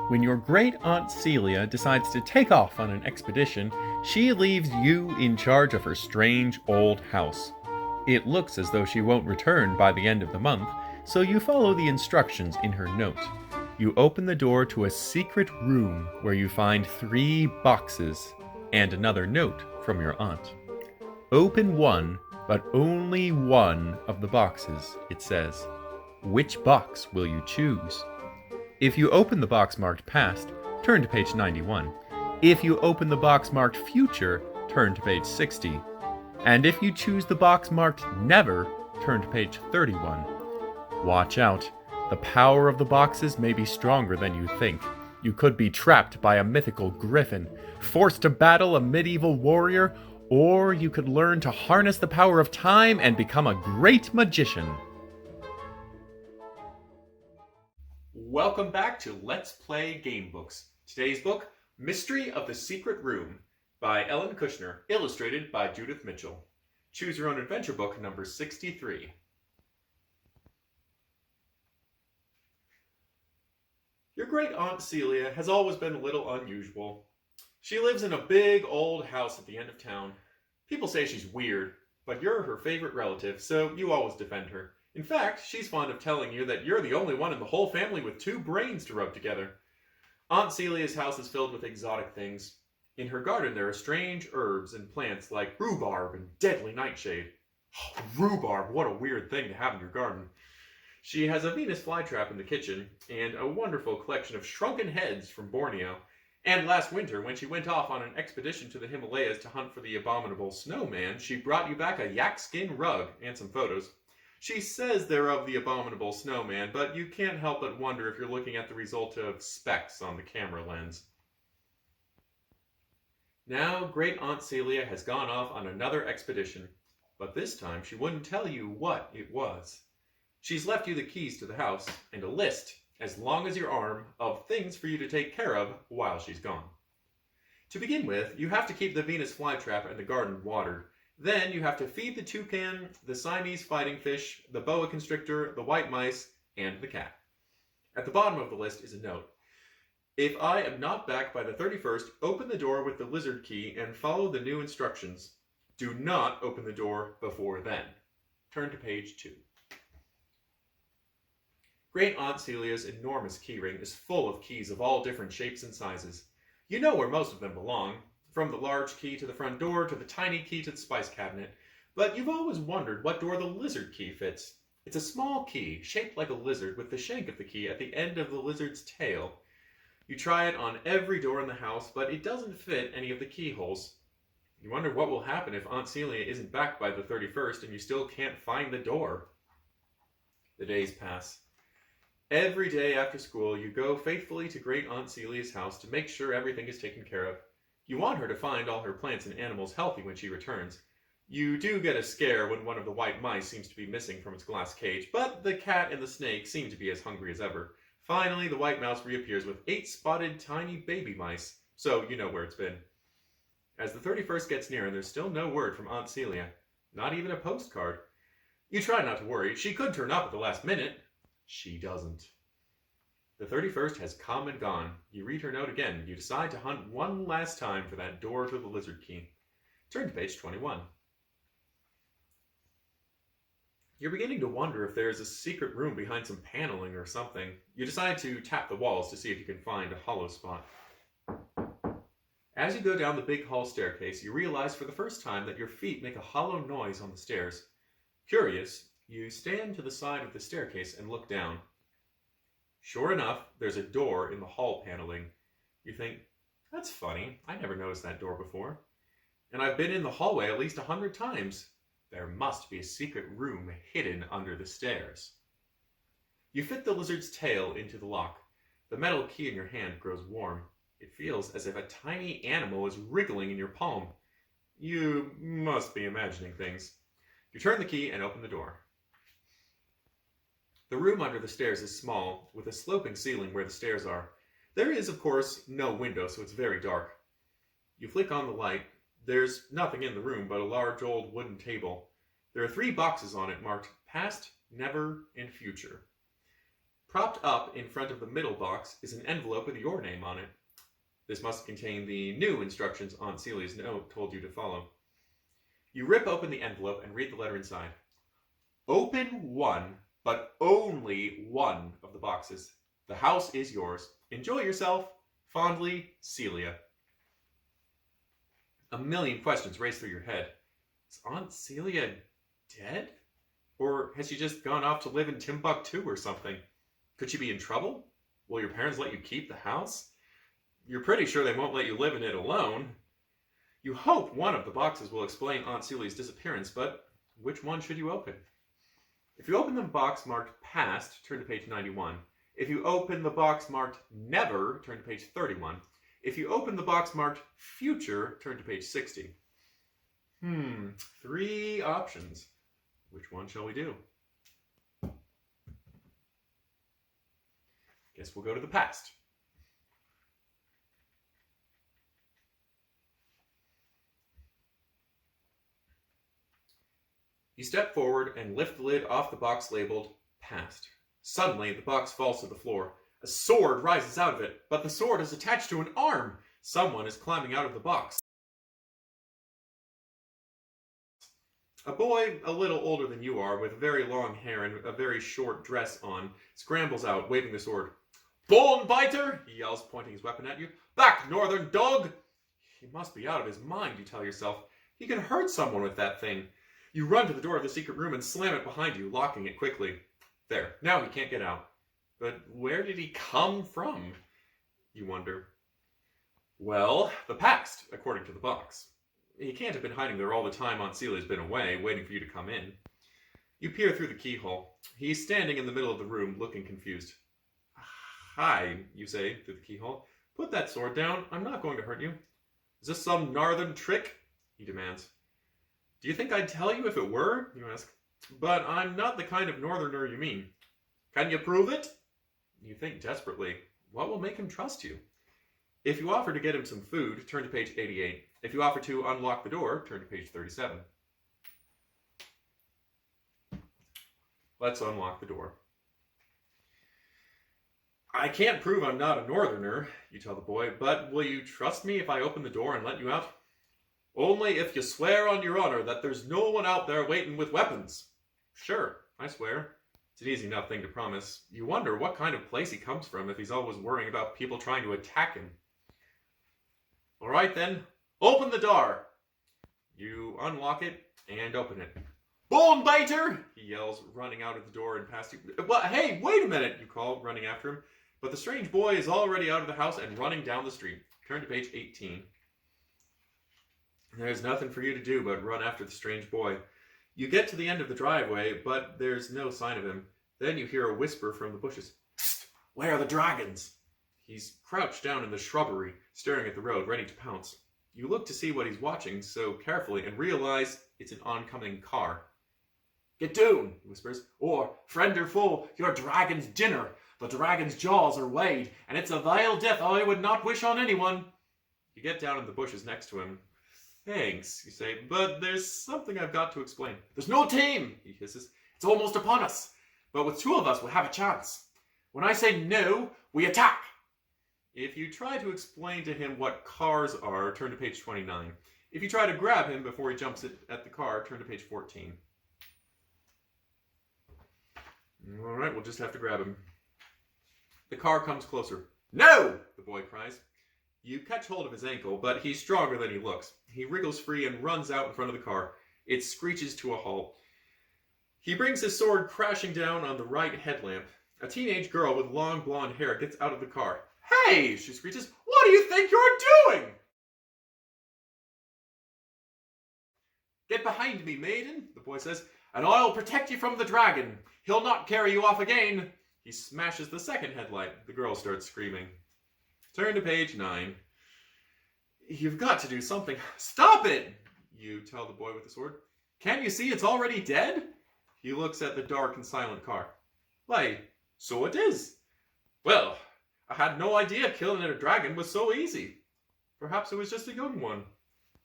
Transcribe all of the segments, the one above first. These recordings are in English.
When your great aunt Celia decides to take off on an expedition, she leaves you in charge of her strange old house. It looks as though she won't return by the end of the month, so you follow the instructions in her note. You open the door to a secret room where you find 3 boxes and another note from your aunt. Open one, but only one of the boxes, it says. Which box will you choose? If you open the box marked past, turn to page 91. If you open the box marked future, turn to page 60. And if you choose the box marked never, turn to page 31. Watch out. The power of the boxes may be stronger than you think. You could be trapped by a mythical griffin, forced to battle a medieval warrior, or you could learn to harness the power of time and become a great magician. Welcome back to Let's Play Game Books. Today's book, Mystery of the Secret Room, by Ellen Kushner, illustrated by Judith Mitchell. Choose Your Own Adventure book number 63. Your great aunt Celia has always been a little unusual. She lives in a big old house at the end of town. People say she's weird, but you're her favorite relative, so you always defend her. In fact, she's fond of telling you that you're the only one in the whole family with 2 brains to rub together. Aunt Celia's house is filled with exotic things. In her garden there are strange herbs and plants like rhubarb and deadly nightshade. Oh, rhubarb, what a weird thing to have in your garden. She has a Venus flytrap in the kitchen and a wonderful collection of shrunken heads from Borneo. And last winter, when she went off on an expedition to the Himalayas to hunt for the abominable snowman, she brought you back a yak skin rug and some photos. She says they're of the abominable snowman, but you can't help but wonder if you're looking at the result of specks on the camera lens. Now, great Aunt Celia has gone off on another expedition, but this time she wouldn't tell you what it was. She's left you the keys to the house and a list, as long as your arm, of things for you to take care of while she's gone. To begin with, you have to keep the Venus flytrap and the garden watered. Then you have to feed the toucan, the Siamese fighting fish, the boa constrictor, the white mice, and the cat. At the bottom of the list is a note. If I am not back by the 31st, open the door with the lizard key and follow the new instructions. Do not open the door before then. Turn to page 2. Great Aunt Celia's enormous keyring is full of keys of all different shapes and sizes. You know where most of them belong, from the large key to the front door to the tiny key to the spice cabinet, but you've always wondered what door the lizard key fits. It's a small key, shaped like a lizard, with the shank of the key at the end of the lizard's tail. You try it on every door in the house, but it doesn't fit any of the keyholes. You wonder what will happen if Aunt Celia isn't back by the 31st and you still can't find the door. The days pass. Every day after school, you go faithfully to great Aunt Celia's house to make sure everything is taken care of. You want her to find all her plants and animals healthy when she returns. You do get a scare when one of the white mice seems to be missing from its glass cage, but the cat and the snake seem to be as hungry as ever. Finally, the white mouse reappears with 8 spotted tiny baby mice, so you know where it's been. As the 31st gets near, there's still no word from Aunt Celia, not even a postcard. You try not to worry. She could turn up at the last minute. She doesn't. The 31st has come and gone. You read her note again. You decide to hunt one last time for that door to the lizard key. Turn to page 21. You're beginning to wonder if there's a secret room behind some paneling or something. You decide to tap the walls to see if you can find a hollow spot. As you go down the big hall staircase, you realize for the first time that your feet make a hollow noise on the stairs. Curious, you stand to the side of the staircase and look down. Sure enough, there's a door in the hall paneling. You think, that's funny, I never noticed that door before. And I've been in the hallway at least 100 times. There must be a secret room hidden under the stairs. You fit the lizard's tail into the lock. The metal key in your hand grows warm. It feels as if a tiny animal is wriggling in your palm. You must be imagining things. You turn the key and open the door. The room under the stairs is small, with a sloping ceiling where the stairs are. There is, of course, no window, so it's very dark. You flick on the light. There's nothing in the room but a large old wooden table. There are 3 boxes on it marked Past, Never, and Future. Propped up in front of the middle box is an envelope with your name on it. This must contain the new instructions Aunt Celia's note told you to follow. You rip open the envelope and read the letter inside. Open one, but only one of the boxes. The house is yours. Enjoy yourself. Fondly, Celia. A million questions race through your head. Is Aunt Celia dead? Or has she just gone off to live in Timbuktu or something? Could she be in trouble? Will your parents let you keep the house? You're pretty sure they won't let you live in it alone. You hope one of the boxes will explain Aunt Celia's disappearance, but which one should you open? If you open the box marked past, turn to page 91. If you open the box marked never, turn to page 31. If you open the box marked future, turn to page 60. 3 options. Which one shall we do? Guess we'll go to the past. You step forward and lift the lid off the box labeled past. Suddenly, the box falls to the floor. A sword rises out of it, but the sword is attached to an arm. Someone is climbing out of the box. A boy a little older than you are, with very long hair and a very short dress on, scrambles out, waving the sword. "Bone biter!" he yells, pointing his weapon at you. "Back, northern dog!" He must be out of his mind, you tell yourself. He can hurt someone with that thing. You run to the door of the secret room and slam it behind you, locking it quickly. There, now he can't get out. But where did he come from? You wonder. Well, the past, according to the box. He can't have been hiding there all the time Aunt Celia's been away, waiting for you to come in. You peer through the keyhole. He's standing in the middle of the room, looking confused. "Hi," you say through the keyhole. "Put that sword down. I'm not going to hurt you." "Is this some northern trick?" he demands. "Do you think I'd tell you if it were?" you ask. "But I'm not the kind of northerner you mean." "Can you prove it?" You think desperately. What will make him trust you? If you offer to get him some food, turn to page 88. If you offer to unlock the door, turn to page 37. Let's unlock the door. "I can't prove I'm not a northerner," you tell the boy, "but will you trust me if I open the door and let you out?" "Only if you swear on your honor that there's no one out there waiting with weapons." "Sure, I swear." It's an easy enough thing to promise. You wonder what kind of place he comes from if he's always worrying about people trying to attack him. "All right then, open the door." You unlock it and open it. "Bone biter!" he yells, running out of the door and past you. "Well, hey, wait a minute," you call, running after him. But the strange boy is already out of the house and running down the street. Turn to page 18. There's nothing for you to do but run after the strange boy. You get to the end of the driveway, but there's no sign of him. Then you hear a whisper from the bushes. "Psst! Where are the dragons?" He's crouched down in the shrubbery, staring at the road, ready to pounce. You look to see what he's watching so carefully and realize it's an oncoming car. "Get down," he whispers, "or, friend or foe, your dragon's dinner. The dragon's jaws are weighed, and it's a vile death I would not wish on anyone." You get down in the bushes next to him. "Thanks," you say, "but there's something I've got to explain." "There's no time," he hisses. "It's almost upon us. But with 2 of us, we'll have a chance. When I say no, we attack." If you try to explain to him what cars are, turn to page 29. If you try to grab him before he jumps at the car, turn to page 14. All right, we'll just have to grab him. The car comes closer. "No!" the boy cries. You catch hold of his ankle, but he's stronger than he looks. He wriggles free and runs out in front of the car. It screeches to a halt. He brings his sword crashing down on the right headlamp. A teenage girl with long blonde hair gets out of the car. "Hey!" she screeches. "What do you think you're doing?" "Get behind me, maiden," the boy says, "and I'll protect you from the dragon. He'll not carry you off again." He smashes the second headlight. The girl starts screaming. Turn to page 9. "You've got to do something." "Stop it," you tell the boy with the sword. "Can't you see it's already dead?" He looks at the dark and silent car. "Why, so it is." "Well, I had no idea killing a dragon was so easy." "Perhaps it was just a young one."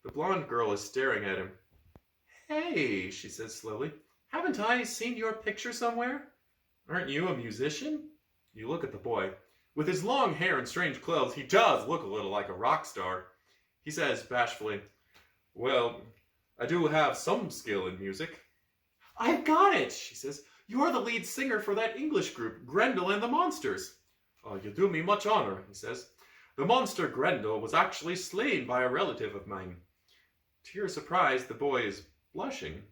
The blonde girl is staring at him. "Hey," she says slowly, "haven't I seen your picture somewhere? Aren't you a musician?" You look at the boy. With his long hair and strange clothes, he does look a little like a rock star. He says bashfully, "Well, I do have some skill in music." "I've got it," she says. "You're the lead singer for that English group, Grendel and the Monsters." "Oh, you do me much honor," he says. "The monster Grendel was actually slain by a relative of mine." To your surprise, the boy is blushing.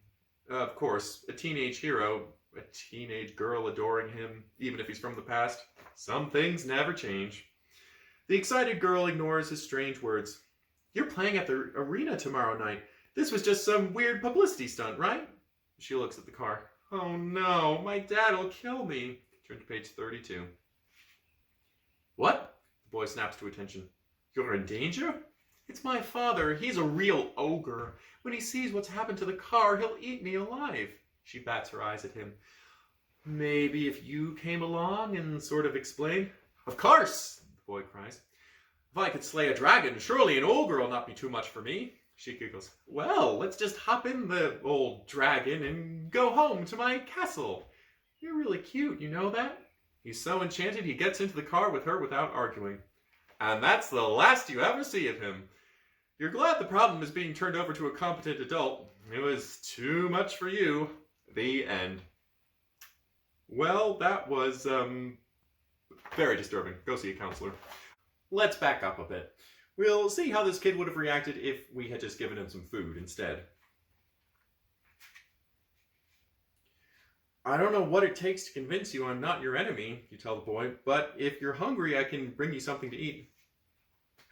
Of course, a teenage hero, a teenage girl adoring him, even if he's from the past. Some things never change. The excited girl ignores his strange words. "You're playing at the arena tomorrow night. This was just some weird publicity stunt, right?" She looks at the car. "Oh no, my dad'll kill me." Turn to page 32. "What?" The boy snaps to attention. "You're in danger?" "It's my father. He's a real ogre. When he sees what's happened to the car, he'll eat me alive." She bats her eyes at him. "Maybe if you came along and sort of explained." "Of course," the boy cries. "If I could slay a dragon, surely an ogre will not be too much for me." She giggles. "Well, let's just hop in the old dragon and go home to my castle. You're really cute, you know that?" He's so enchanted he gets into the car with her without arguing. And that's the last you ever see of him. You're glad the problem is being turned over to a competent adult. It was too much for you. The end. Well, that was very disturbing. Go see a counselor. Let's back up a bit. We'll see how this kid would have reacted if we had just given him some food instead. "I don't know what it takes to convince you I'm not your enemy," you tell the boy, "but if you're hungry, I can bring you something to eat."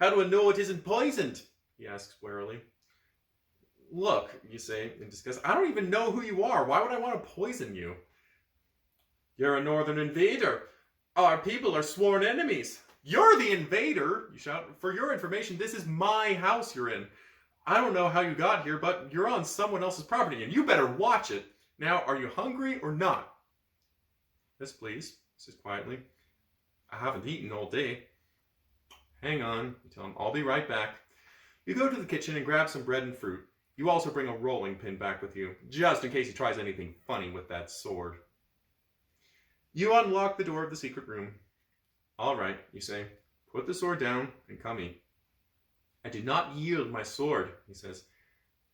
"How do I know it isn't poisoned?" he asks warily. "Look," you say in disgust, "I don't even know who you are. Why would I want to poison you?" "You're a northern invader. Our people are sworn enemies." "You're the invader," you shout. "For your information, this is my house you're in. I don't know how you got here, but you're on someone else's property, and you better watch it. Now, are you hungry or not?" "Yes, please," he says quietly. "I haven't eaten all day." "Hang on," you tell him. "I'll be right back." You go to the kitchen and grab some bread and fruit. You also bring a rolling pin back with you, just in case he tries anything funny with that sword. You unlock the door of the secret room. "All right," you say. "Put the sword down and come eat." "I do not yield my sword," he says,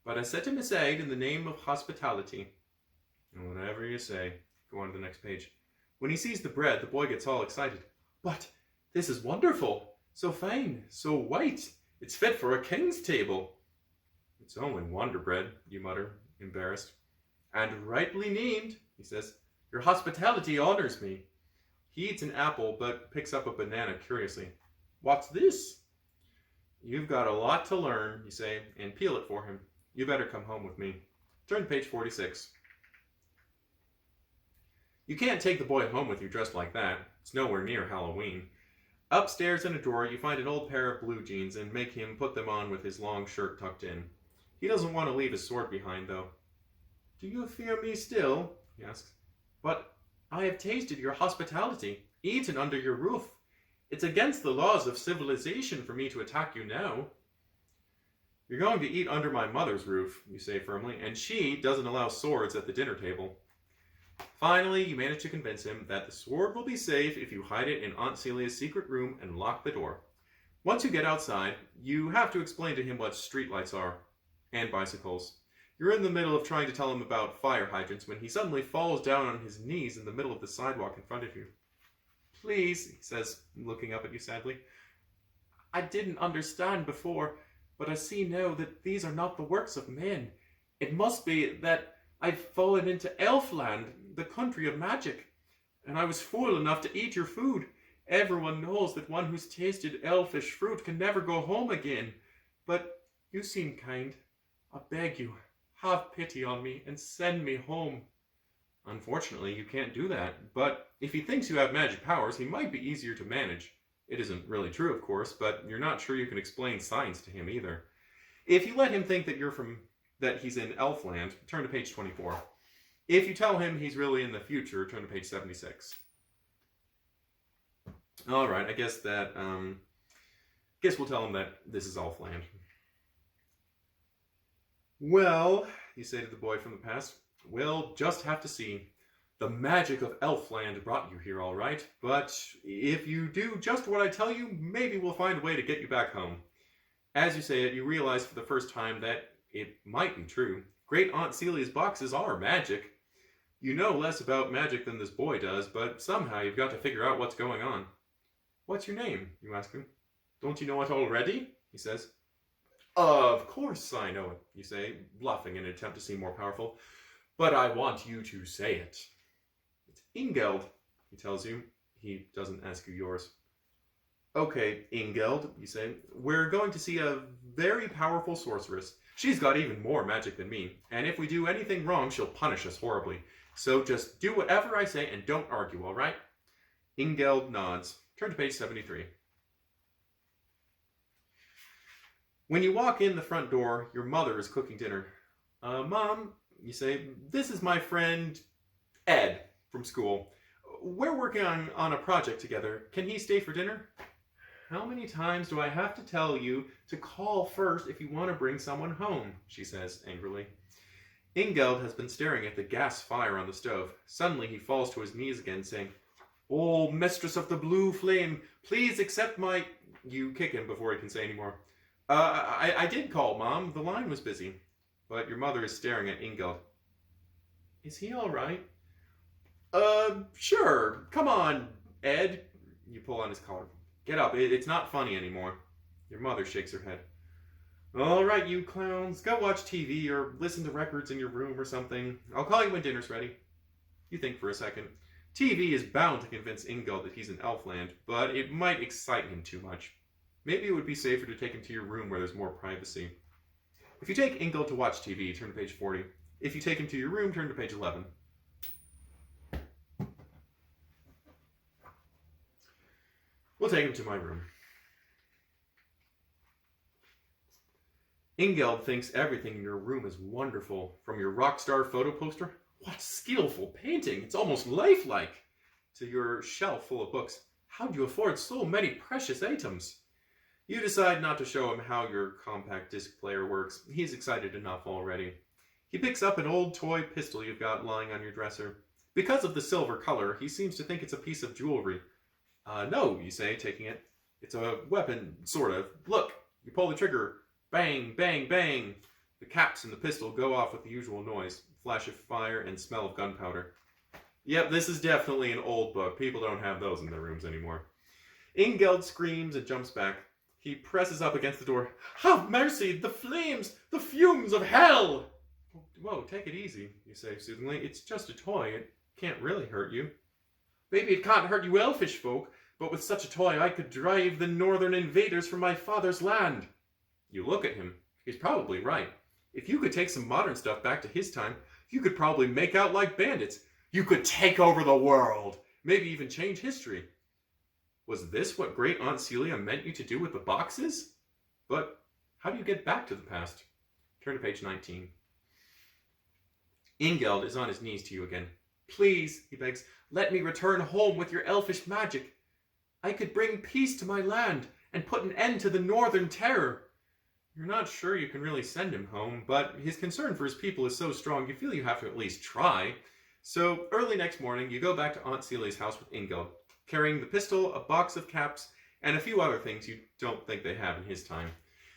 "but I set him aside in the name of hospitality." "Whatever you say." Go on to the next page. When he sees the bread, the boy gets all excited. "But this is wonderful. So fine, so white. It's fit for a king's table." "It's only Wonder Bread," you mutter, embarrassed. "And rightly named," he says. "Your hospitality honors me." He eats an apple, but picks up a banana curiously. "What's this?" "You've got a lot to learn," you say, and peel it for him. "You better come home with me." Turn to page 46. You can't take the boy home with you dressed like that. It's nowhere near Halloween. Upstairs in a drawer, you find an old pair of blue jeans and make him put them on with his long shirt tucked in. He doesn't want to leave his sword behind, though. "Do you fear me still?" he asks. "But I have tasted your hospitality, eaten under your roof. It's against the laws of civilization for me to attack you now." "You're going to eat under my mother's roof," you say firmly, "and she doesn't allow swords at the dinner table." Finally, you manage to convince him that the sword will be safe if you hide it in Aunt Celia's secret room and lock the door. Once you get outside, you have to explain to him what streetlights are, and bicycles. You're in the middle of trying to tell him about fire hydrants when he suddenly falls down on his knees in the middle of the sidewalk in front of you. "Please," he says, looking up at you sadly. "I didn't understand before, but I see now that these are not the works of men. It must be that I've fallen into Elfland, the country of magic, and I was fool enough to eat your food. Everyone knows that one who's tasted elfish fruit can never go home again. But you seem kind. I beg you, have pity on me and send me home." Unfortunately, you can't do that, but if he thinks you have magic powers, he might be easier to manage. It isn't really true, of course, but you're not sure you can explain science to him either. If you let him think that he's in Elfland, turn to page 24. If you tell him he's really in the future, turn to page 76. All right, I guess we'll tell him that this is Elfland. "Well," you say to the boy from the past, "we'll just have to see. The magic of Elfland brought you here, all right. But if you do just what I tell you, maybe we'll find a way to get you back home. As you say it, you realize for the first time that it might be true. Great Aunt Celia's boxes are magic. You know less about magic than this boy does, but somehow you've got to figure out what's going on. What's your name? You ask him. Don't you know it already? He says. Of course I know it, you say, bluffing in an attempt to seem more powerful. But I want you to say it. It's Ingeld, he tells you. He doesn't ask you yours. Okay, Ingeld, you say, we're going to see a very powerful sorceress. She's got even more magic than me, and if we do anything wrong, she'll punish us horribly. So just do whatever I say and don't argue, all right? Ingeld nods. Turn to page 73. When you walk in the front door, your mother is cooking dinner. Mom, you say, this is my friend Ed from school. We're working on a project together. Can he stay for dinner? How many times do I have to tell you to call first if you want to bring someone home? She says angrily. Ingeld has been staring at the gas fire on the stove. Suddenly he falls to his knees again, saying, Oh, mistress of the blue flame, please accept my... You kick him before he can say any more. I did call, Mom. The line was busy. But your mother is staring at Ingeld. Is he all right? Sure. Come on, Ed. You pull on his collar. Get up. It's not funny anymore. Your mother shakes her head. All right, you clowns. Go watch TV or listen to records in your room or something. I'll call you when dinner's ready. You think for a second. TV is bound to convince Ingeld that he's in Elfland, but it might excite him too much. Maybe it would be safer to take him to your room where there's more privacy. If you take Ingeld to watch TV, turn to page 40. If you take him to your room, turn to page 11. We'll take him to my room. Ingeld thinks everything in your room is wonderful. From your rock star photo poster, what skillful painting, it's almost lifelike, to your shelf full of books. How do you afford so many precious items? You decide not to show him how your compact disc player works. He's excited enough already. He picks up an old toy pistol you've got lying on your dresser. Because of the silver color, he seems to think it's a piece of jewelry. No, you say, taking it. It's a weapon, sort of. Look, you pull the trigger. Bang, bang, bang. The caps in the pistol go off with the usual noise. Flash of fire and smell of gunpowder. Yep, this is definitely an old book. People don't have those in their rooms anymore. Ingeld screams and jumps back. He presses up against the door. Have mercy! The flames! The fumes of hell! Whoa, take it easy, you say soothingly. It's just a toy. It can't really hurt you. Maybe it can't hurt you elfish folk, but with such a toy I could drive the northern invaders from my father's land. You look at him. He's probably right. If you could take some modern stuff back to his time, you could probably make out like bandits. You could take over the world. Maybe even change history. Was this what Great Aunt Celia meant you to do with the boxes? But how do you get back to the past? Turn to page 19. Ingeld is on his knees to you again. Please, he begs, let me return home with your elfish magic. I could bring peace to my land and put an end to the northern terror. You're not sure you can really send him home, but his concern for his people is so strong you feel you have to at least try. So early next morning, you go back to Aunt Celia's house with Ingeld, carrying the pistol, a box of caps, and a few other things you don't think they have in his time.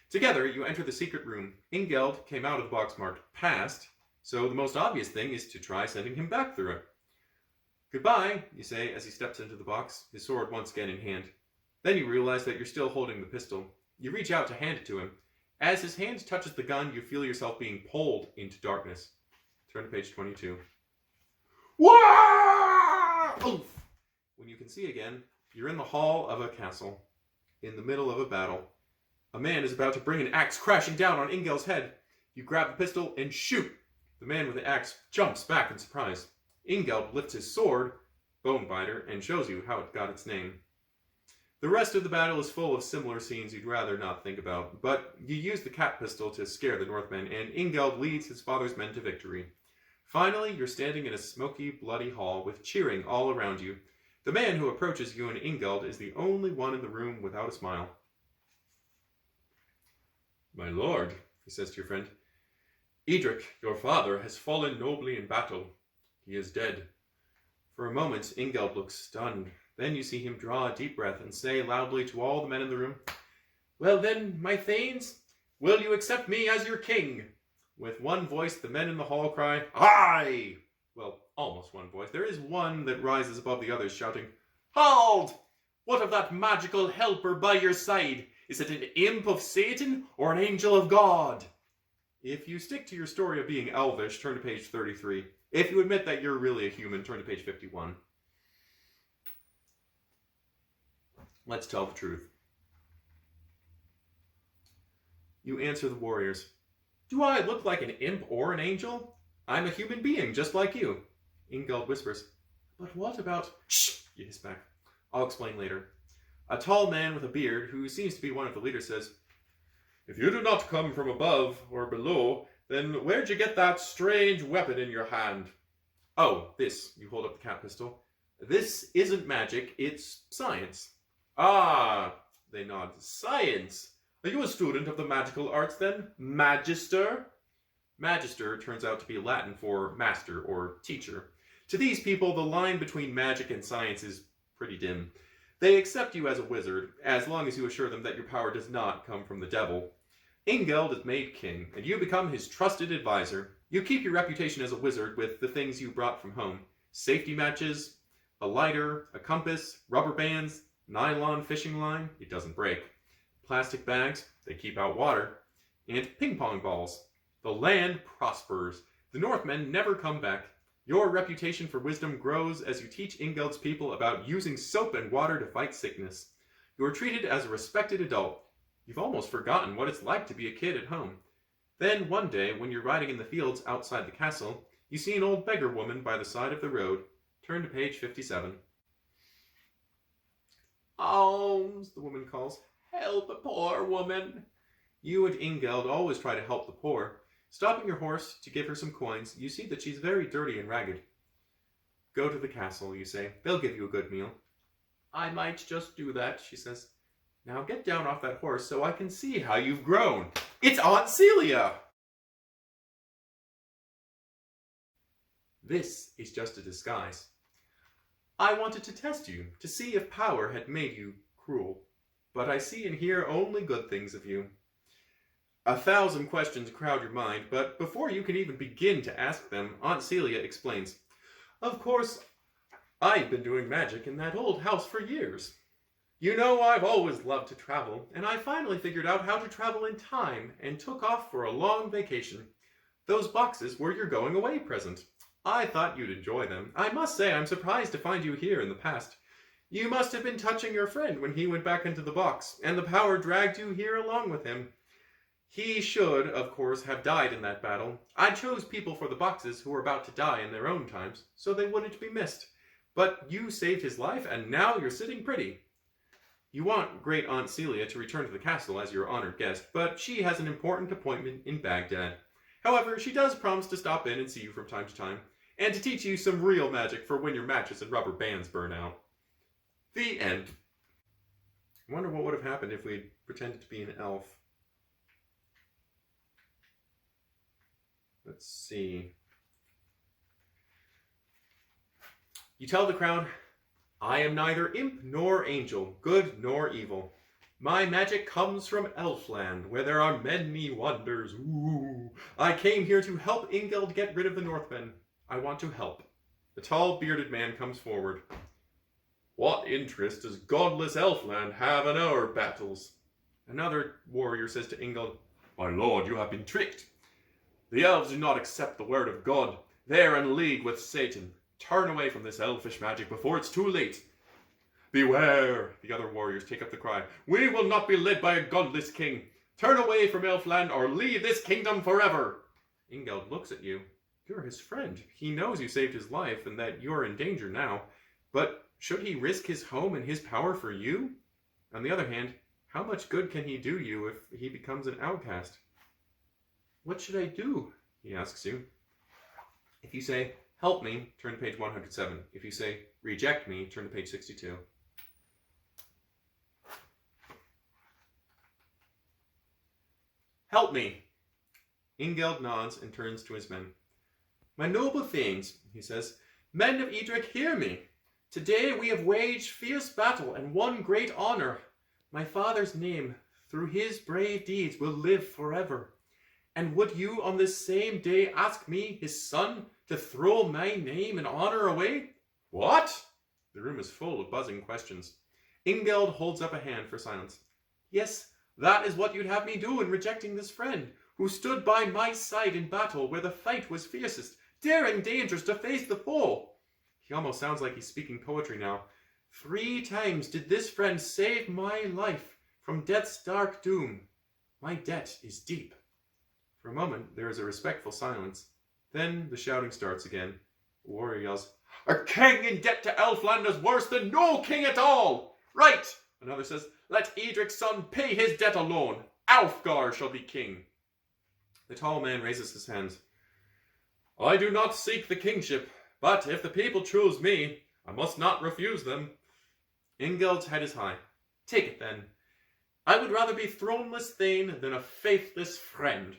Together, you enter the secret room. Ingeld came out of the box marked past, so the most obvious thing is to try sending him back through it. Goodbye, you say as he steps into the box, his sword once again in hand. Then you realize that you're still holding the pistol. You reach out to hand it to him. As his hand touches the gun, you feel yourself being pulled into darkness. Turn to page 22. Wah! Oof! When you can see again, you're in the hall of a castle, in the middle of a battle. A man is about to bring an axe crashing down on Ingeld's head. You grab the pistol and shoot. The man with the axe jumps back in surprise. Ingeld lifts his sword, Bonebiter, and shows you how it got its name. The rest of the battle is full of similar scenes you'd rather not think about, but you use the cap pistol to scare the Northmen, and Ingeld leads his father's men to victory. Finally, you're standing in a smoky, bloody hall with cheering all around you. The man who approaches you and Ingeld is the only one in the room without a smile. My lord, he says to your friend, Edric, your father, has fallen nobly in battle. He is dead. For a moment, Ingeld looks stunned. Then you see him draw a deep breath and say loudly to all the men in the room, "Well then, my thanes, will you accept me as your king?" With one voice, the men in the hall cry, "Aye!" Well, almost one voice. There is one that rises above the others, shouting, "Halt! What of that magical helper by your side? Is it an imp of Satan or an angel of God?" If you stick to your story of being elvish, turn to page 33. If you admit that you're really a human, turn to page 51. Let's tell the truth. You answer the warriors. "Do I look like an imp or an angel? I'm a human being, just like you." Ingeld whispers, "But what about—" "Shh!" you hiss back. "I'll explain later." A tall man with a beard, who seems to be one of the leaders, says, "If you do not come from above or below, then where'd you get that strange weapon in your hand?" "Oh, this," you hold up the cat pistol. "This isn't magic, it's science." "Ah," they nod. "Science. Are you a student of the magical arts then? Magister?" Magister turns out to be Latin for master or teacher. To these people, the line between magic and science is pretty dim. They accept you as a wizard, as long as you assure them that your power does not come from the devil. Ingeld is made king, and you become his trusted advisor. You keep your reputation as a wizard with the things you brought from home. Safety matches, a lighter, a compass, rubber bands, nylon fishing line, it doesn't break. Plastic bags, they keep out water. And ping pong balls. The land prospers. The Northmen never come back. Your reputation for wisdom grows as you teach Ingeld's people about using soap and water to fight sickness. You are treated as a respected adult. You've almost forgotten what it's like to be a kid at home. Then one day, when you're riding in the fields outside the castle, you see an old beggar woman by the side of the road. Turn to page 57. "Alms," the woman calls. "Help a poor woman." You and Ingeld always try to help the poor. Stopping your horse to give her some coins, you see that she's very dirty and ragged. "Go to the castle," you say. "They'll give you a good meal." "I might just do that," she says. "Now get down off that horse so I can see how you've grown. It's Aunt Celia!" This is just a disguise. I wanted to test you, to see if power had made you cruel. But I see and hear only good things of you. 1,000 questions crowd your mind, but before you can even begin to ask them, Aunt Celia explains, "Of course, I've been doing magic in that old house for years. You know, I've always loved to travel, and I finally figured out how to travel in time and took off for a long vacation. Those boxes were your going away present. I thought you'd enjoy them. I must say I'm surprised to find you here in the past. You must have been touching your friend when he went back into the box, and the power dragged you here along with him. He should, of course, have died in that battle. I chose people for the boxes who were about to die in their own times, so they wouldn't be missed. But you saved his life, and now you're sitting pretty. You want Great Aunt Celia to return to the castle as your honored guest, but she has an important appointment in Baghdad. However, she does promise to stop in and see you from time to time, and to teach you some real magic for when your matches and rubber bands burn out." The end. I wonder what would have happened if we pretended to be an elf. Let's see. You tell the crowd, "I am neither imp nor angel, good nor evil. My magic comes from Elfland, where there are many wonders. Ooh. I came here to help Ingeld get rid of the Northmen. I want to help." The tall, bearded man comes forward. "What interest does godless Elfland have in our battles?" Another warrior says to Ingeld, "My lord, you have been tricked. The elves do not accept the word of God. They are in league with Satan. Turn away from this elfish magic before it's too late." "Beware!" the other warriors take up the cry. "We will not be led by a godless king. Turn away from Elfland or leave this kingdom forever." Ingeld looks at you. You're his friend. He knows you saved his life and that you're in danger now. But should he risk his home and his power for you? On the other hand, how much good can he do you if he becomes an outcast? "What should I do?" he asks you. If you say, "Help me," turn to page 107. If you say, "Reject me," turn to page 62. "Help me." Ingeld nods and turns to his men. "My noble thanes," he says, Men of Edric, hear me. Today we have waged fierce battle and won great honor. My father's name, through his brave deeds, will live forever. And would you on this same day ask me, his son, to throw my name and honor away? What? The room is full of buzzing questions. Ingeld holds up a hand for silence. Yes, that is what you'd have me do in rejecting this friend, who stood by my side in battle where the fight was fiercest, daring dangers to face the foe. He almost sounds like he's speaking poetry now. 3 times did this friend save my life from death's dark doom. My debt is deep. For a moment, there is a respectful silence. Then the shouting starts again. A warrior yells, "A king in debt to Elfland is worse than no king at all!" Right! Another says, "Let Edric's son pay his debt alone. Alfgar shall be king." The tall man raises his hands. "I do not seek the kingship, but if the people choose me, I must not refuse them." Ingeld's head is high. "Take it then. I would rather be throneless thane than a faithless friend."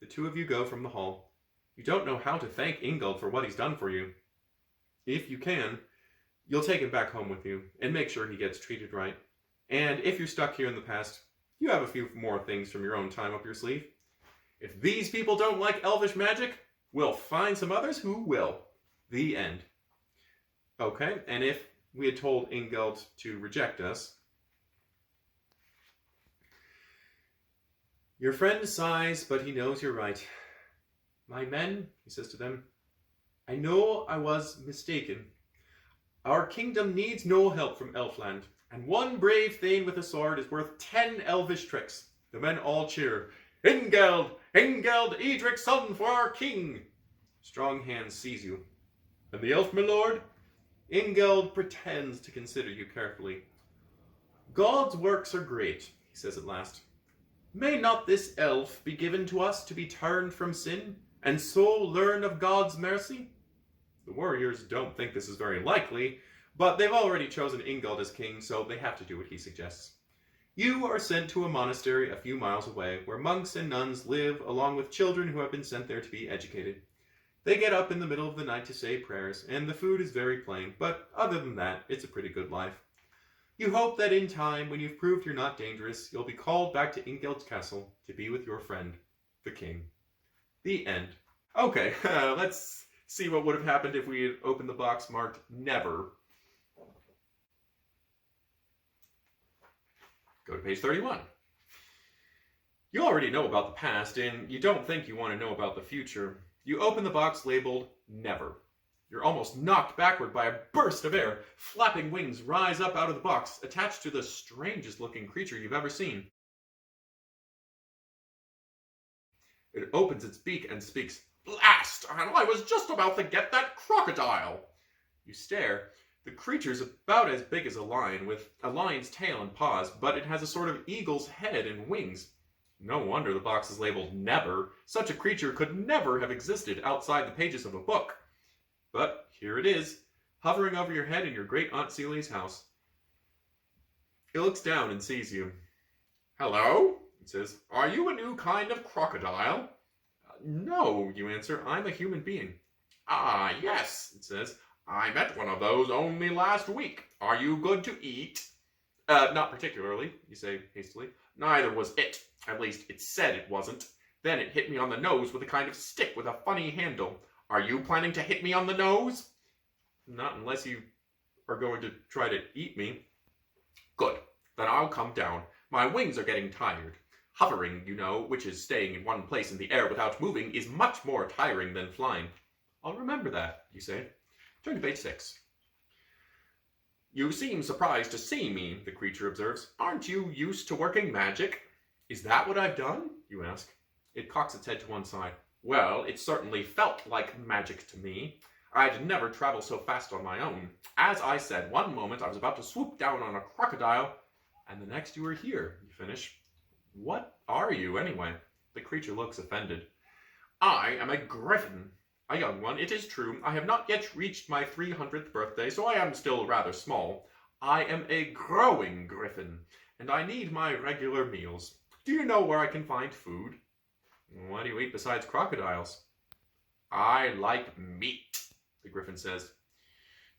The 2 of you go from the hall. You don't know how to thank Ingeld for what he's done for you. If you can, you'll take him back home with you and make sure he gets treated right. And if you're stuck here in the past, you have a few more things from your own time up your sleeve. If these people don't like elvish magic, we'll find some others who will. The end. Okay, and if we had told Ingeld to reject us, your friend sighs, but he knows you're right. "My men," he says to them, "I know I was mistaken. Our kingdom needs no help from Elfland, and 1 brave thane with a sword is worth 10 elvish tricks." The men all cheer. "Ingeld! Ingeld, Edric's son for our king!" Strong hands seize you. "And the elf, my lord?" Ingeld pretends to consider you carefully. "God's works are great," he says at last. "May not this elf be given to us to be turned from sin, and so learn of God's mercy?" The warriors don't think this is very likely, but they've already chosen Ingeld as king, so they have to do what he suggests. You are sent to a monastery a few miles away, where monks and nuns live along with children who have been sent there to be educated. They get up in the middle of the night to say prayers, and the food is very plain, but other than that, it's a pretty good life. You hope that in time, when you've proved you're not dangerous, you'll be called back to Ingeld's castle to be with your friend, the king. The end. Okay, let's see what would have happened if we had opened the box marked never. Go to page 31. You already know about the past, and you don't think you want to know about the future. You open the box labeled never. You're almost knocked backward by a burst of air. Flapping wings rise up out of the box, attached to the strangest looking creature you've ever seen. It opens its beak and speaks. "Blast! And I was just about to get that crocodile!" You stare. The creature's about as big as a lion, with a lion's tail and paws, but it has a sort of eagle's head and wings. No wonder the box is labeled never. Such a creature could never have existed outside the pages of a book. But here it is, hovering over your head in your great Aunt Celia's house. It looks down and sees you. "Hello?" it says. "Are you a new kind of crocodile?" "No," you answer. "I'm a human being." "Ah, yes," it says. "I met one of those only last week. Are you good to eat?" Not particularly," you say hastily. "Neither was it. At least, it said it wasn't. Then it hit me on the nose with a kind of stick with a funny handle. Are you planning to hit me on the nose?" "Not unless you are going to try to eat me." "Good. Then I'll come down. My wings are getting tired. Hovering, you know, which is staying in one place in the air without moving, is much more tiring than flying." "I'll remember that," you say. Turn to page 6. "You seem surprised to see me," the creature observes. "Aren't you used to working magic?" "Is that what I've done?" you ask. It cocks its head to one side. "Well, it certainly felt like magic to me. I'd never travel so fast on my own. As I said, one moment I was about to swoop down on a crocodile, and the next you were here," you finish. "What are you, anyway?" The creature looks offended. "I am a griffin. A young one, it is true. I have not yet reached my 300th birthday, so I am still rather small. I am a growing griffin, and I need my regular meals. Do you know where I can find food?" "What do you eat besides crocodiles?" "I like meat," the the Griffin says.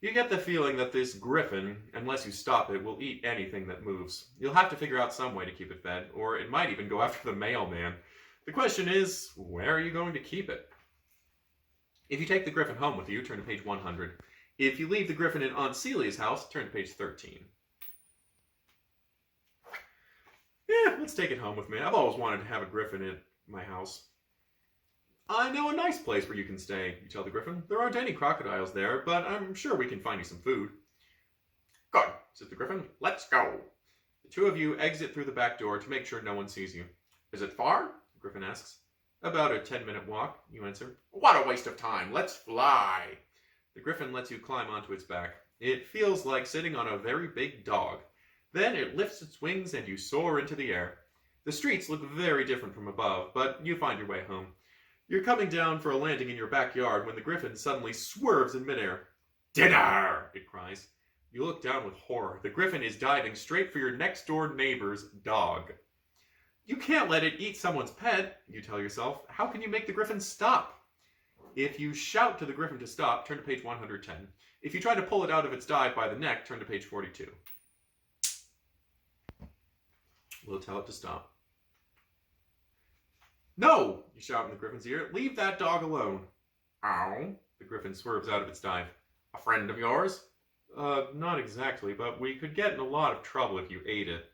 You get the feeling that this Griffin, unless you stop it, will eat anything that moves. You'll have to figure out some way to keep it fed, or it might even go after the mailman. The question is, where are you going to keep it? If you take the Griffin home with you, turn to page 100. If you leave the Griffin in Aunt Celia's house, turn to page 13. Yeah, let's take it home with me. I've always wanted to have a Griffin in my house. I know a nice place where you can stay, you tell the Griffin. There aren't any crocodiles there, but I'm sure we can find you some food. Good, says the Griffin. Let's go. The two of you exit through the back door to make sure no one sees you. Is it far? The Griffin asks. About a 10-minute walk, you answer. What a waste of time. Let's fly. The Griffin lets you climb onto its back. It feels like sitting on a very big dog. Then it lifts its wings and you soar into the air. The streets look very different from above, but you find your way home. You're coming down for a landing in your backyard when the Griffin suddenly swerves in midair. Dinner! It cries. You look down with horror. The Griffin is diving straight for your next-door neighbor's dog. You can't let it eat someone's pet, you tell yourself. How can you make the Griffin stop? If you shout to the Griffin to stop, turn to page 110. If you try to pull it out of its dive by the neck, turn to page 42. We'll tell it to stop. No, you shout in the Griffin's ear. Leave that dog alone. Ow. The Griffin swerves out of its dive. A friend of yours? Not exactly, but we could get in a lot of trouble if you ate it.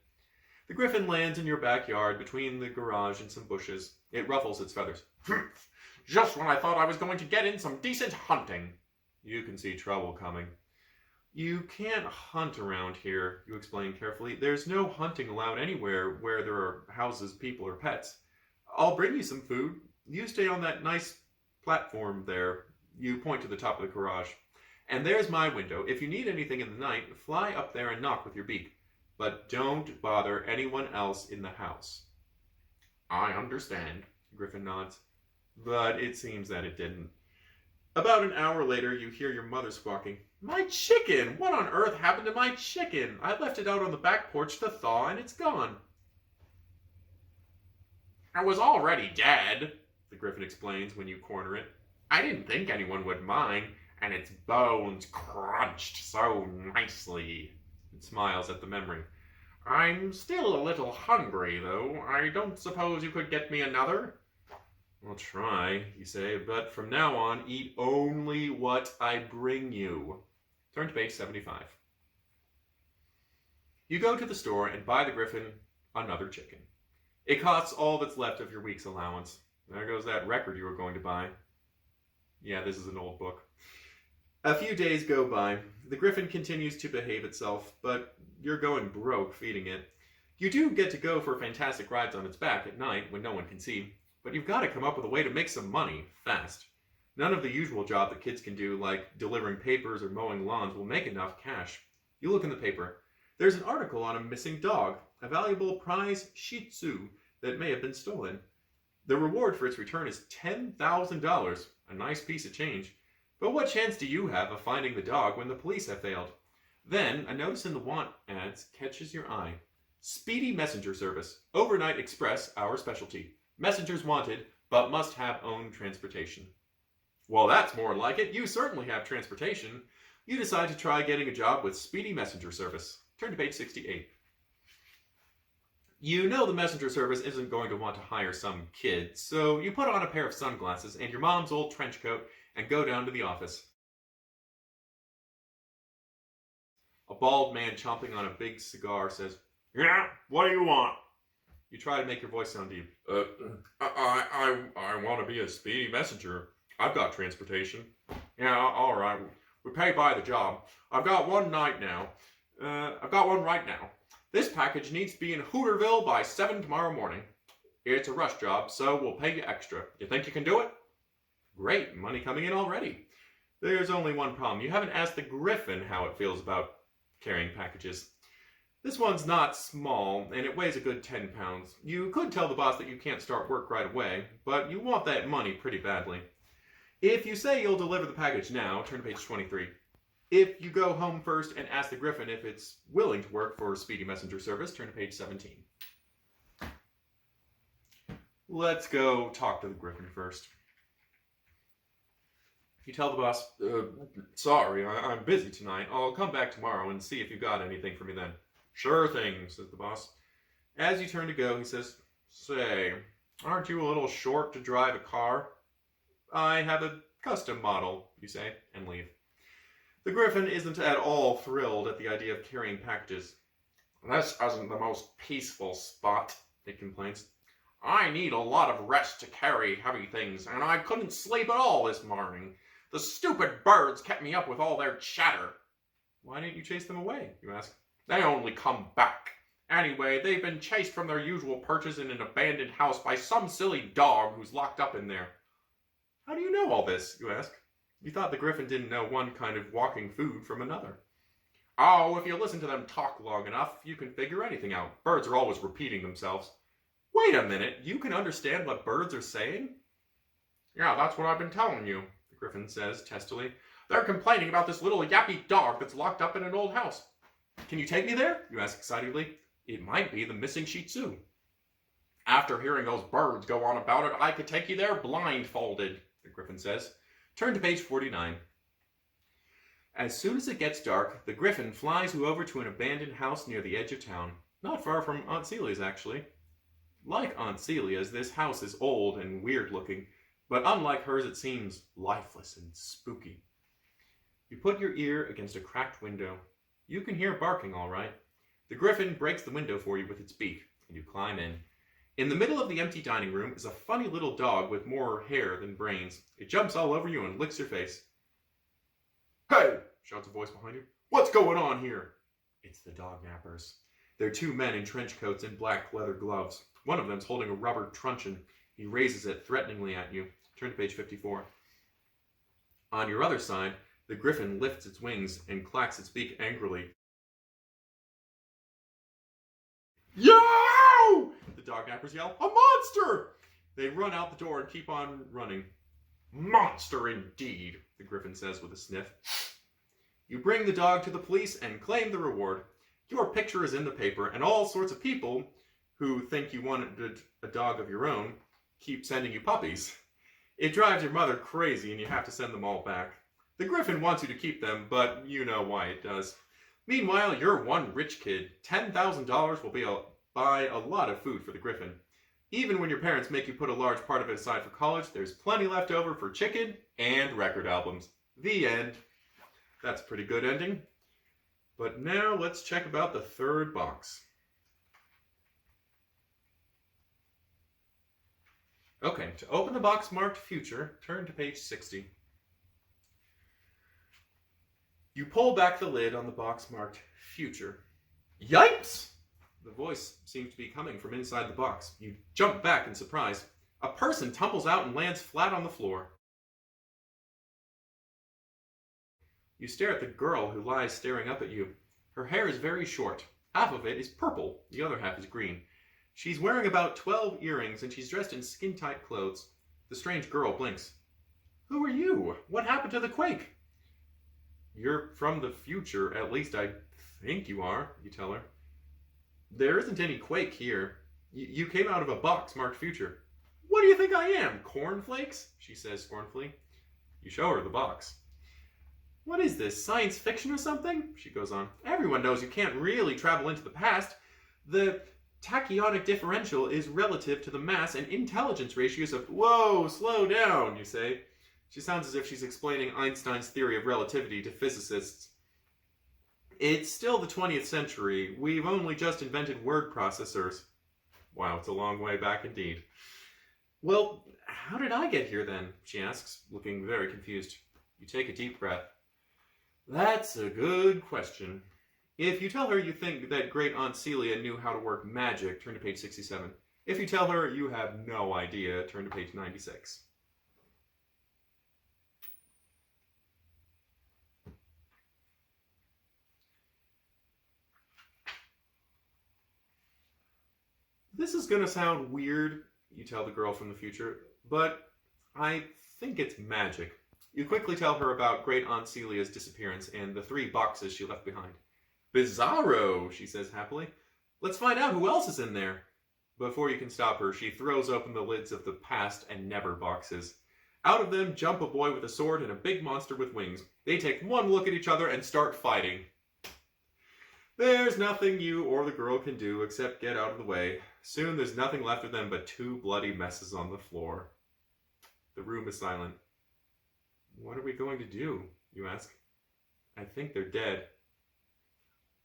The Griffin lands in your backyard between the garage and some bushes. It ruffles its feathers. Just when I thought I was going to get in some decent hunting. You can see trouble coming. You can't hunt around here, you explain carefully. There's no hunting allowed anywhere where there are houses, people, or pets. I'll bring you some food. You stay on that nice platform there. You point to the top of the garage. And there's my window. If you need anything in the night, fly up there and knock with your beak. But don't bother anyone else in the house. I understand, Griffin nods. But it seems that it didn't. About an hour later, you hear your mother squawking. My chicken! What on earth happened to my chicken? I left it out on the back porch to thaw and it's gone. I was already dead, the Griffin explains when you corner it. I didn't think anyone would mind, and its bones crunched so nicely. It smiles at the memory. I'm still a little hungry, though. I don't suppose you could get me another? I'll try, you say, but from now on, eat only what I bring you. Turn to page 75. You go to the store and buy the Griffin another chicken. It costs all that's left of your week's allowance. There goes that record you were going to buy. Yeah, this is an old book. A few days go by. The Griffin continues to behave itself, but you're going broke feeding it. You do get to go for fantastic rides on its back at night when no one can see, but you've got to come up with a way to make some money fast. None of the usual job that kids can do, like delivering papers or mowing lawns, will make enough cash. You look in the paper. There's an article on a missing dog, a valuable prize Shih Tzu that may have been stolen. The reward for its return is $10,000, a nice piece of change. But what chance do you have of finding the dog when the police have failed? Then, a notice in the want ads catches your eye. Speedy messenger service. Overnight express, our specialty. Messengers wanted, but must have own transportation. Well, that's more like it. You certainly have transportation. You decide to try getting a job with Speedy Messenger Service. Turn to page 68. You know the messenger service isn't going to want to hire some kid, so you put on a pair of sunglasses and your mom's old trench coat and go down to the office. A bald man chomping on a big cigar says, Yeah, what do you want? You try to make your voice sound deep. I want to be a speedy messenger. I've got transportation. Yeah, all right. We pay by the job. I've got one right now. This package needs to be in Hooterville by 7 tomorrow morning. It's a rush job, so we'll pay you extra. You think you can do it? Great, money coming in already. There's only one problem. You haven't asked the Griffin how it feels about carrying packages. This one's not small, and it weighs a good 10 pounds. You could tell the boss that you can't start work right away, but you want that money pretty badly. If you say you'll deliver the package now, turn to page 23. If you go home first and ask the Griffin if it's willing to work for Speedy Messenger Service, turn to page 17. Let's go talk to the Griffin first. You tell the boss, sorry, I'm busy tonight. I'll come back tomorrow and see if you got anything for me then. Sure thing, says the boss. As you turn to go, he says, say, aren't you a little short to drive a car? I have a custom model, you say, and leave. The Griffin isn't at all thrilled at the idea of carrying packages. This isn't the most peaceful spot, it complains. I need a lot of rest to carry heavy things, and I couldn't sleep at all this morning. The stupid birds kept me up with all their chatter. Why didn't you chase them away, you ask. They only come back. Anyway, they've been chased from their usual perches in an abandoned house by some silly dog who's locked up in there. How do you know all this, you ask? You thought the Griffin didn't know one kind of walking food from another. Oh, if you listen to them talk long enough, you can figure anything out. Birds are always repeating themselves. Wait a minute, you can understand what birds are saying? Yeah, that's what I've been telling you, the Griffin says testily. They're complaining about this little yappy dog that's locked up in an old house. Can you take me there? You ask excitedly. It might be the missing Shih Tzu. After hearing those birds go on about it, I could take you there blindfolded, the Griffin says. Turn to page 49. As soon as it gets dark, the Griffin flies you over to an abandoned house near the edge of town. Not far from Aunt Celia's, actually. Like Aunt Celia's, this house is old and weird-looking, but unlike hers, it seems lifeless and spooky. You put your ear against a cracked window. You can hear barking, all right. The Griffin breaks the window for you with its beak, and you climb in. In the middle of the empty dining room is a funny little dog with more hair than brains. It jumps all over you and licks your face. Hey! Shouts a voice behind you. What's going on here? It's the dog nappers. They're two men in trench coats and black leather gloves. One of them's holding a rubber truncheon. He raises it threateningly at you. Turn to page 54. On your other side, the Griffin lifts its wings and clacks its beak angrily. Yo! The dog nappers yell, a monster! They run out the door and keep on running. Monster indeed, the Griffin says with a sniff. You bring the dog to the police and claim the reward. Your picture is in the paper, and all sorts of people who think you wanted a dog of your own keep sending you puppies. It drives your mother crazy, and you have to send them all back. The Griffin wants you to keep them, but you know why it does. Meanwhile, you're one rich kid. $10,000 will buy a lot of food for the Griffin. Even when your parents make you put a large part of it aside for college, there's plenty left over for chicken and record albums. The end. That's a pretty good ending. But now let's check about the third box. Okay, to open the box marked Future, turn to page 60. You pull back the lid on the box marked Future. Yipes! The voice seems to be coming from inside the box. You jump back in surprise. A person tumbles out and lands flat on the floor. You stare at the girl who lies staring up at you. Her hair is very short. Half of it is purple, the other half is green. She's wearing about 12 earrings and she's dressed in skin-tight clothes. The strange girl blinks. Who are you? What happened to the quake? You're from the future, at least I think you are, you tell her. There isn't any quake here. You came out of a box marked Future. What do you think I am, cornflakes? She says scornfully. You show her the box. What is this, science fiction or something? She goes on. Everyone knows you can't really travel into the past. The tachyonic differential is relative to the mass and intelligence ratios of... Whoa, slow down, you say. She sounds as if she's explaining Einstein's theory of relativity to physicists. It's still the 20th century. We've only just invented word processors. Wow, it's a long way back indeed. Well, how did I get here then? She asks, looking very confused. You take a deep breath. That's a good question. If you tell her you think that great Aunt Celia knew how to work magic, turn to page 67. If you tell her you have no idea, turn to page 96. This is going to sound weird, you tell the girl from the future, but I think it's magic. You quickly tell her about great Aunt Celia's disappearance and the 3 boxes she left behind. Bizarro, she says happily. Let's find out who else is in there. Before you can stop her, she throws open the lids of the past and never boxes. Out of them jump a boy with a sword and a big monster with wings. They take one look at each other and start fighting. There's nothing you or the girl can do except get out of the way. Soon there's nothing left of them but two bloody messes on the floor. The room is silent. What are we going to do? You ask. I think they're dead.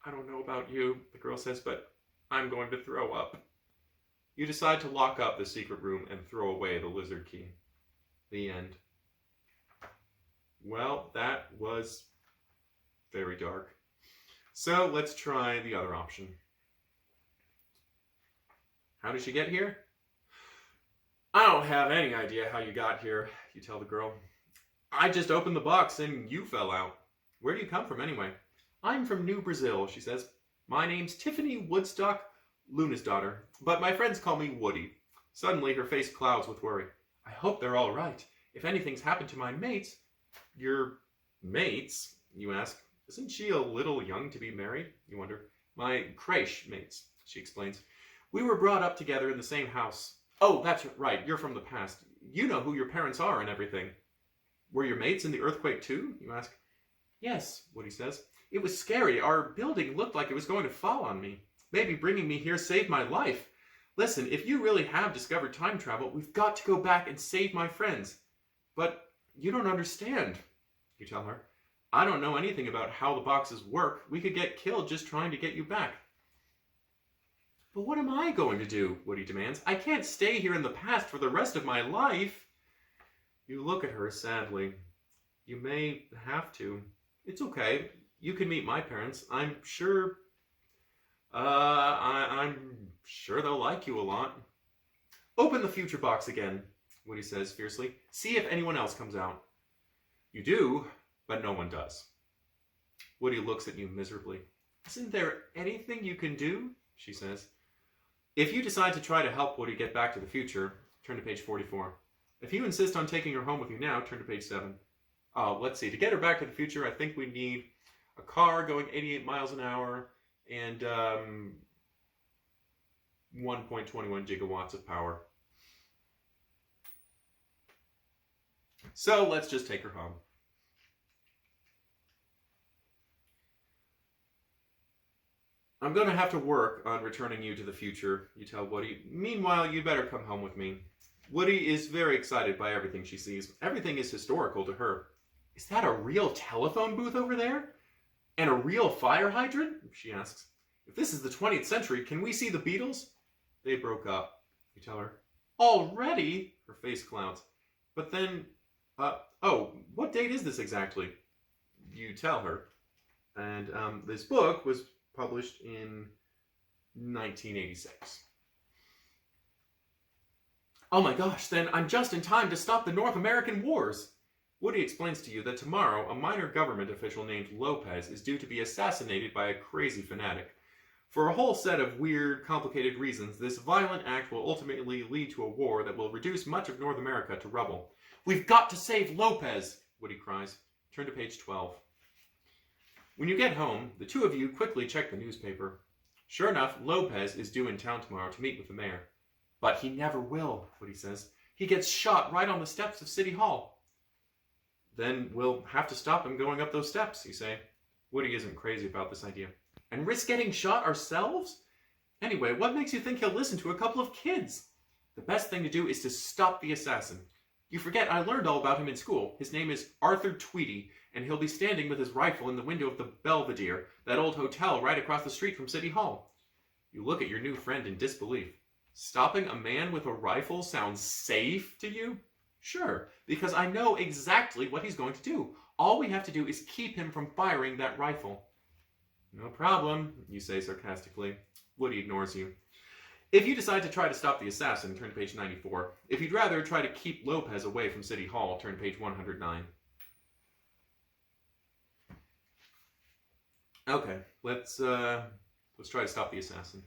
I don't know about you, the girl says, but I'm going to throw up. You decide to lock up the secret room and throw away the lizard key. The end. Well, that was very dark. So let's try the other option. How did she get here? I don't have any idea how you got here, you tell the girl. I just opened the box and you fell out. Where do you come from anyway? I'm from New Brazil, she says. My name's Tiffany Woodstock, Luna's daughter, but my friends call me Woody. Suddenly her face clouds with worry. I hope they're all right. If anything's happened to my mates... Your mates, you ask? Isn't she a little young to be married? You wonder. My creche mates, she explains. We were brought up together in the same house. Oh, that's right, you're from the past. You know who your parents are and everything. Were your mates in the earthquake too? You ask. Yes, Woody says. It was scary. Our building looked like it was going to fall on me. Maybe bringing me here saved my life. Listen, if you really have discovered time travel, we've got to go back and save my friends. But you don't understand, you tell her. I don't know anything about how the boxes work. We could get killed just trying to get you back. But what am I going to do? Woody demands. I can't stay here in the past for the rest of my life. You look at her sadly. You may have to. It's okay. You can meet my parents. I'm sure... I'm sure they'll like you a lot. Open the future box again, Woody says fiercely. See if anyone else comes out. You do, but no one does. Woody looks at you miserably. Isn't there anything you can do? She says. If you decide to try to help Woody get back to the future, turn to page 44. If you insist on taking her home with you now, turn to page 7. Let's see. To get her back to the future, I think we need a car going 88 miles an hour and 1.21 gigawatts of power. So let's just take her home. I'm going to have to work on returning you to the future, you tell Woody. Meanwhile, you better come home with me. Woody is very excited by everything she sees. Everything is historical to her. Is that a real telephone booth over there? And a real fire hydrant? She asks. If this is the 20th century, can we see the Beatles? They broke up, you tell her. Already? Her face clouds. But then, what date is this exactly? You tell her. And this book was published in 1986. Oh my gosh, then I'm just in time to stop the North American wars. Woody explains to you that tomorrow a minor government official named Lopez is due to be assassinated by a crazy fanatic. For a whole set of weird, complicated reasons, this violent act will ultimately lead to a war that will reduce much of North America to rubble. We've got to save Lopez, Woody cries. Turn to page 12. When you get home, the two of you quickly check the newspaper. Sure enough, Lopez is due in town tomorrow to meet with the mayor. But he never will, Woody says. He gets shot right on the steps of City Hall. Then we'll have to stop him going up those steps, you say. Woody isn't crazy about this idea. And risk getting shot ourselves? Anyway, what makes you think he'll listen to a couple of kids? The best thing to do is to stop the assassin. You forget I learned all about him in school. His name is Arthur Tweedy, and he'll be standing with his rifle in the window of the Belvedere, that old hotel right across the street from City Hall. You look at your new friend in disbelief. Stopping a man with a rifle sounds safe to you? Sure, because I know exactly what he's going to do. All we have to do is keep him from firing that rifle. No problem, you say sarcastically. Woody ignores you. If you decide to try to stop the assassin, turn to page 94. If you'd rather try to keep Lopez away from City Hall, turn to page 109. Okay, let's try to stop the assassin.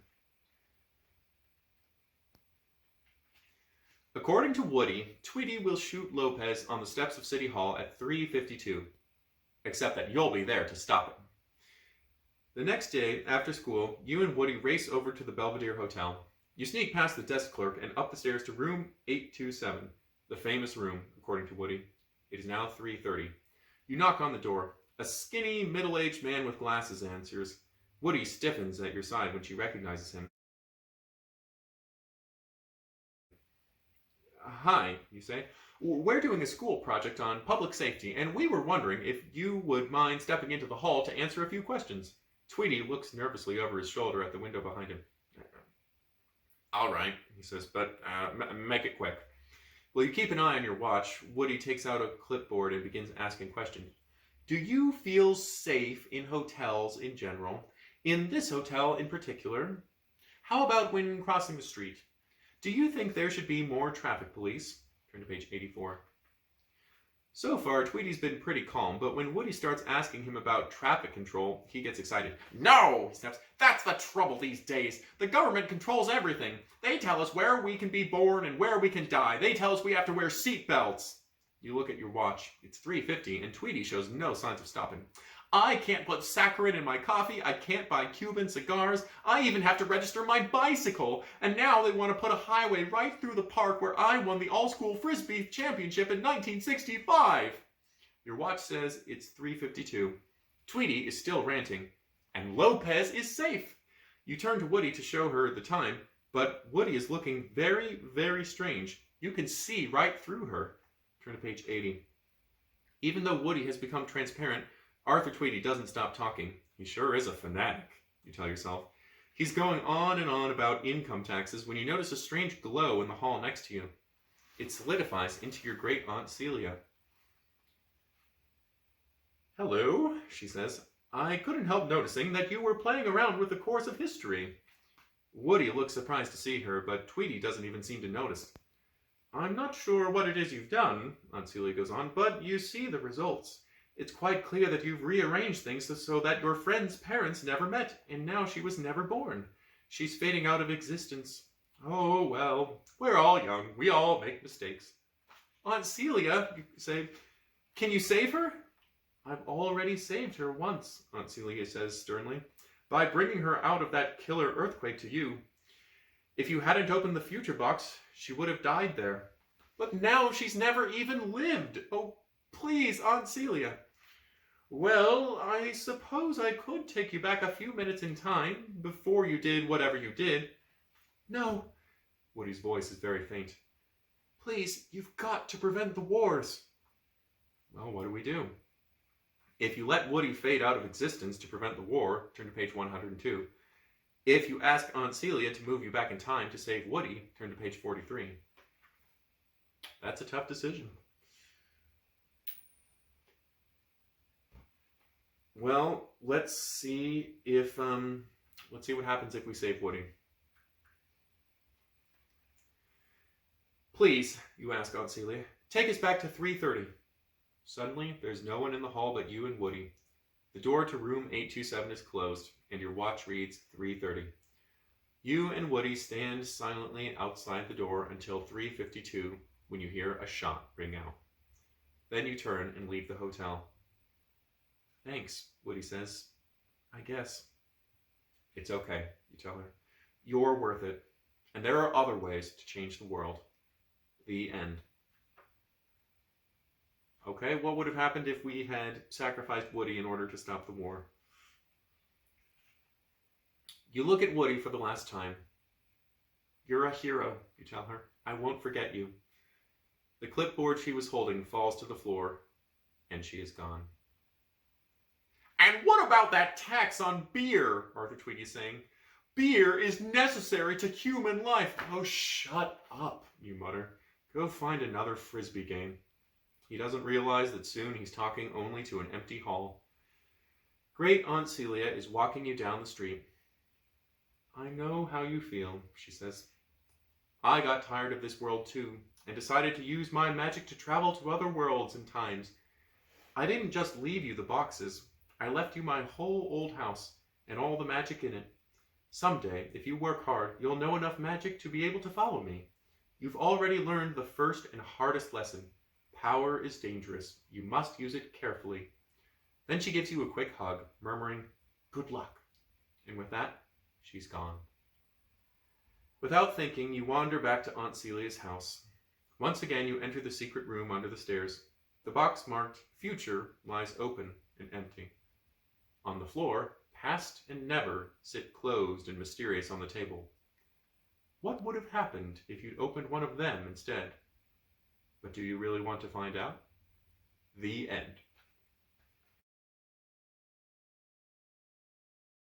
According to Woody, Tweedy will shoot Lopez on the steps of City Hall at 3:52. Except that you'll be there to stop it. The next day, after school, you and Woody race over to the Belvedere Hotel. You sneak past the desk clerk and up the stairs to room 827. The famous room, according to Woody. It is now 3:30. You knock on the door. A skinny, middle-aged man with glasses answers. Woody stiffens at your side when she recognizes him. Hi, you say. We're doing a school project on public safety, and we were wondering if you would mind stepping into the hall to answer a few questions. Tweety looks nervously over his shoulder at the window behind him. All right, he says, but make it quick. Will you keep an eye on your watch? Woody takes out a clipboard and begins asking questions. Do you feel safe in hotels in general? In this hotel in particular? How about when crossing the street? Do you think there should be more traffic police? Turn to page 84. So far, Tweety's been pretty calm, but when Woody starts asking him about traffic control, he gets excited. No, he snaps. That's the trouble these days. The government controls everything. They tell us where we can be born and where we can die. They tell us we have to wear seat belts. You look at your watch. It's 3:50, and Tweety shows no signs of stopping. I can't put saccharin in my coffee. I can't buy Cuban cigars. I even have to register my bicycle. And now they want to put a highway right through the park where I won the all-school Frisbee championship in 1965. Your watch says it's 3:52. Tweety is still ranting. And Lopez is safe. You turn to Woody to show her the time, but Woody is looking very, very strange. You can see right through her. Turn to page 80. Even though Woody has become transparent, Arthur Tweety doesn't stop talking. He sure is a fanatic, you tell yourself. He's going on and on about income taxes when you notice a strange glow in the hall next to you. It solidifies into your great aunt Celia. Hello, she says. I couldn't help noticing that you were playing around with the course of history. Woody looks surprised to see her, but Tweety doesn't even seem to notice. I'm not sure what it is you've done, Aunt Celia goes on, but you see the results. It's quite clear that you've rearranged things so that your friend's parents never met, and now she was never born. She's fading out of existence. Oh, well, we're all young. We all make mistakes. Aunt Celia, you say, can you save her? I've already saved her once, Aunt Celia says sternly, by bringing her out of that killer earthquake to you. If you hadn't opened the future box, she would have died there. But now she's never even lived. Oh, please, Aunt Celia. Well, I suppose I could take you back a few minutes in time before you did whatever you did. No. Woody's voice is very faint. Please, you've got to prevent the wars. Well, what do we do? If you let Woody fade out of existence to prevent the war, turn to page 102. If you ask Aunt Celia to move you back in time to save Woody, turn to page 43. That's a tough decision. Well, let's see what happens if we save Woody. Please, you ask Aunt Celia, take us back to 3:30. Suddenly, there's no one in the hall but you and Woody. The door to room 827 is closed, and your watch reads 3:30. You and Woody stand silently outside the door until 3:52 when you hear a shot ring out. Then you turn and leave the hotel. Thanks, Woody says. I guess. It's okay, you tell her. You're worth it, and there are other ways to change the world. The end. Okay, what would have happened if we had sacrificed Woody in order to stop the war? You look at Woody for the last time. You're a hero, you tell her. I won't forget you. The clipboard she was holding falls to the floor, and she is gone. And what about that tax on beer? Arthur Tweety is saying. Beer is necessary to human life. Oh, shut up, you mutter. Go find another Frisbee game. He doesn't realize that soon he's talking only to an empty hall. Great Aunt Celia is walking you down the street. I know how you feel, she says. I got tired of this world too, and decided to use my magic to travel to other worlds and times. I didn't just leave you the boxes. I left you my whole old house, and all the magic in it. Someday, if you work hard, you'll know enough magic to be able to follow me. You've already learned the first and hardest lesson. Power is dangerous. You must use it carefully. Then she gives you a quick hug, murmuring, good luck. And with that, she's gone. Without thinking, you wander back to Aunt Celia's house. Once again you enter the secret room under the stairs. The box marked Future lies open and empty. On the floor, Past and Never sit closed and mysterious on the table. What would have happened if you'd opened one of them instead? But do you really want to find out? The end.